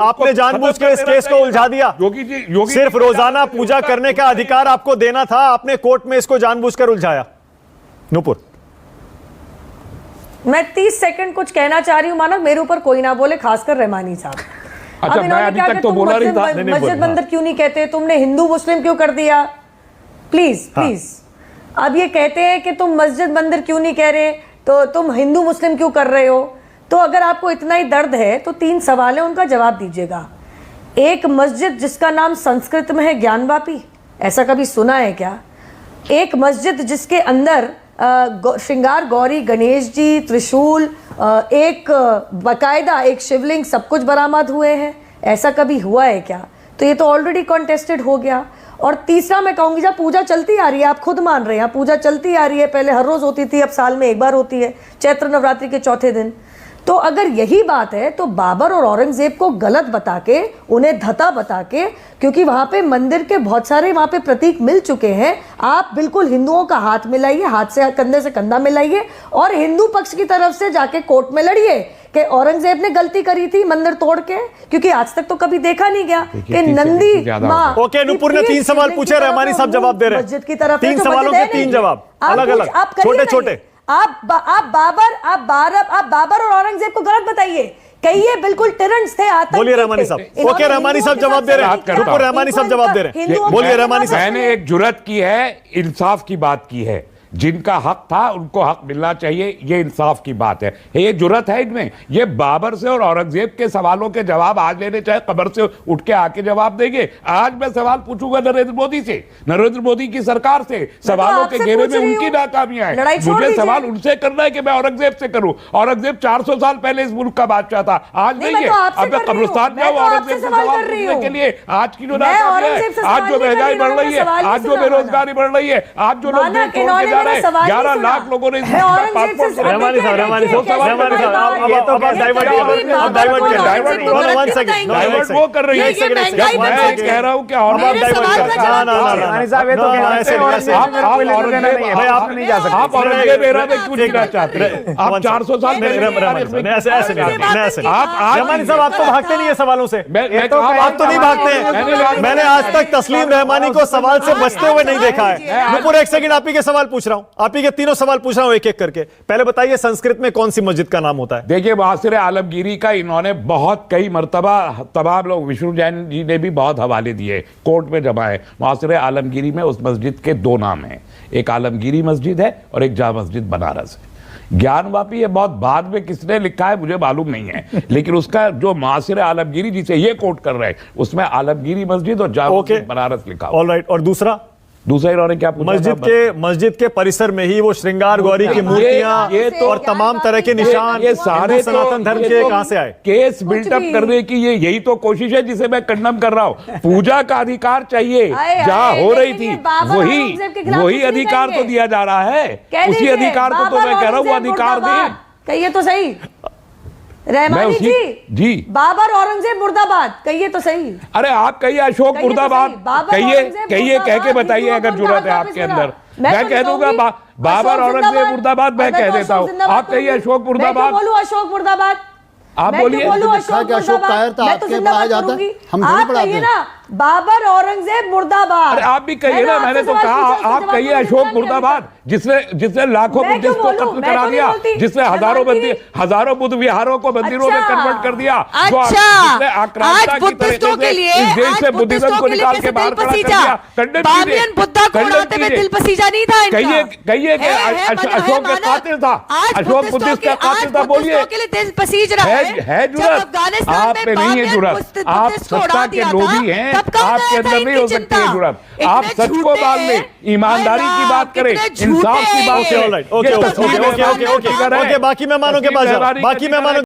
आपने जानबूझ के इस केस को उलझा दिया। योगी जी सिर्फ रोजाना पूजा करने का अधिकार आपको देना था, आपने कोर्ट में इसको जानबूझकर उलझाया। नूपुर, मैं 30 सेकंड कुछ कहना चाह रही हूं, मानो मेरे ऊपर कोई ना बोले, खासकर रहमानी साहब। अच्छा, मैं अभी तक तो बोला नहीं था। मस्जिद बंदर क्यों नहीं कहते, तुमने हिंदू मुस्लिम क्यों कर दिया? प्लीज प्लीज, अब ये कहते हैं कि तुम मस्जिद बंदर क्यों नहीं कह रहे, तो तुम हिंदू मुस्लिम क्यों कर रहे हो? तो अगर आपको इतना ही दर्द है तो 3 सवाल है, उनका जवाब दीजिएगा। एक मस्जिद जिसका नाम संस्कृत में है ज्ञानवापी, ऐसा कभी सुना है क्या? एक मस्जिद जिसके अंदर श्रृंगार गौरी, गणेश जी, त्रिशूल, एक बाकायदा एक शिवलिंग, सब कुछ बरामद हुए हैं, ऐसा कभी हुआ है क्या? तो ये तो ऑलरेडी कॉन्टेस्टेड हो गया। और तीसरा मैं कहूंगी, जब पूजा चलती आ रही है, आप खुद मान रहे हैं पूजा चलती आ रही है, पहले हर रोज होती थी, अब साल में एक बार होती है, चैत्र नवरात्रि के चौथे दिन। तो अगर यही बात है तो बाबर और औरंगजेब को गलत बता के, उन्हें धता बता के, क्योंकि वहां पे मंदिर के बहुत सारे वहां पे प्रतीक मिल चुके हैं, आप बिल्कुल हिंदुओं का हाथ मिलाइए, हाथ से कंधा मिलाइए और हिंदू पक्ष की तरफ से जाके कोर्ट में लड़िए कि औरंगजेब ने गलती करी थी मंदिर तोड़ के, क्योंकि आज तक तो कभी देखा नहीं गया कि नंदी माँ। ओके, नुपुर ने 3 सवाल पूछे, रहमानी साहब जवाब दे रहे हैं। मस्जिद की तरफ 3 सवालों के 3 जवाब अलग अलग, छोटे छोटे। आप बाबर और औरंगजेब को गलत बताइए, कहिए बिल्कुल टिरन्स थे, आतंकी थे। बोलिए रहमानी साहब। ओके, रहमानी साहब जवाब दे रहे हैं। नुपुर रहमानी साहब जवाब दे रहे हैं। बोलिए रहमानी साहब। मैंने एक जुर्रत की है, इंसाफ की बात की है, जिनका हक था उनको हक मिलना चाहिए, ये इंसाफ की बात है, ये जुर्रत है इनमें। ये बाबर से और औरंगजेब के सवालों के जवाब आज लेने, चाहे कब्र से उठ के आके जवाब देंगे। आज मैं सवाल पूछूंगा नरेंद्र मोदी से, नरेंद्र मोदी की सरकार से, सवालों के घेरे में उनकी नाकामियां हैं। मुझे सवाल उनसे करना है कि मैं औरंगजेब से करूं। औरंगजेब 400 साल पहले इस मुल्क का बादशाह था, आज नहीं है। अब मैं कब्रिस्तान जाऊं औरंगजेब से सवाल पूछने के लिए। आज की जो नाकामियां है, आज जो महंगाई बढ़ रही है, आज जो बेरोजगारी बढ़ रही है, आज जो लोग देश छोड़ के जा रहे हैं, 11 लाख लोगों ने पासपोर्ट। रहमानी साहब, रहमानी साहब, डाइवर्ट वो कर रही है। मैं कह रहा हूँ कि आप औरंगजेब एरा में क्यों जीना चाहते हैं? आप 400 साल ऐसे रहमानी साहब, आप तो भागते नहीं है सवालों से, आप तो नहीं भागते हैं। मैंने आज तक तस्लीम रहमानी को सवाल से बचते हुए नहीं देखा है। नुपुर, एक सेकंड, आप ही के सवाल पूछ रहा हूं, आप ही के तीनों सवाल पूछ रहा हूं एक एक करके। पहले बताइए, संस्कृत में कौन सी मस्जिद का नाम होता है? देखिए, मुआसिर आलमगीरी का इन्होंने बहुत कई मरतबा, तमाम लोग, विष्णु जैन जी ने भी बहुत हवाले दिए, कोर्ट में जमा है। मुआसिर आलमगीरी में उस मस्जिद के 2 नाम हैं, एक आलमगीरी मस्जिद है और एक जा मस्जिद बनारस है। ज्ञानवापी ये बहुत बाद में किसने लिखा है मुझे मालूम नहीं है, लेकिन उसका जो मुआसिर आलमगीरी जिसे ये कोट कर रहे हैं, उसमें आलमगीरी मस्जिद और जा मस्जिद बनारस लिखा। ऑलराइट, और दूसरा इन्होंने क्या पूछा? मस्जिद के परिसर में ही वो श्रृंगार गौरी की मूर्तियां और तमाम तरह के निशान, ये सारे सनातन धर्म के कहां से आए? केस बिल्डअप करने की यही तो कोशिश है जिसे मैं कंडम कर रहा हूं। पूजा का अधिकार चाहिए, जहां हो रही थी वही अधिकार तो दिया जा रहा है, उसी अधिकार को तो मैं कह रहा हूं, वो अधिकार दें। कहिए तो सही रहमानी जी, बाबर औरंगजेब मुर्दाबाद, कहिए तो सही। अरे आप कहिए अशोक मुर्दाबाद, कहिए कह के बताइए अगर जरूरत है आपके अंदर। मैं कह दूंगा बाबर औरंगजेब मुर्दाबाद, मैं कह देता हूँ, आप कहिए अशोक मुर्दाबाद। अशोक मुर्दाबाद, आप बोलिए। अशोक कायर था, आपके पढ़ाया जाता है, हम नहीं पढ़ाते ना। बाबर औरंगजेब मुर्दाबाद। अरे आप भी कहिए ना, मैंने तो कहा आप कहिए अशोक मुर्दाबाद, जिसने लाखों बुद्धिस्ट को कत्ल करा दिया, जिसने हजारों बुद्ध विहारों को मंदिरों में कन्वर्ट कर दिया, जिसने आक्रांता की तरीके से इस देश से बुद्धिज्म को निकाल के बाहर खड़ा कर दिया। कहिए कि अशोक का कातिल था, अशोक बुद्धिस्ट का कातिल था, बोलिए। है जुर्रत, आप पे नहीं है जुर्रत, आप सत्ता के लोभी हैं, आपके अंदर नहीं हो सकती है जुर्रत। आप सच को बात लें, ईमानदारी की बात करें, इंसाफ की बात करें। ओके, बाकी मेहमानों के पास, बाकी मेहमानों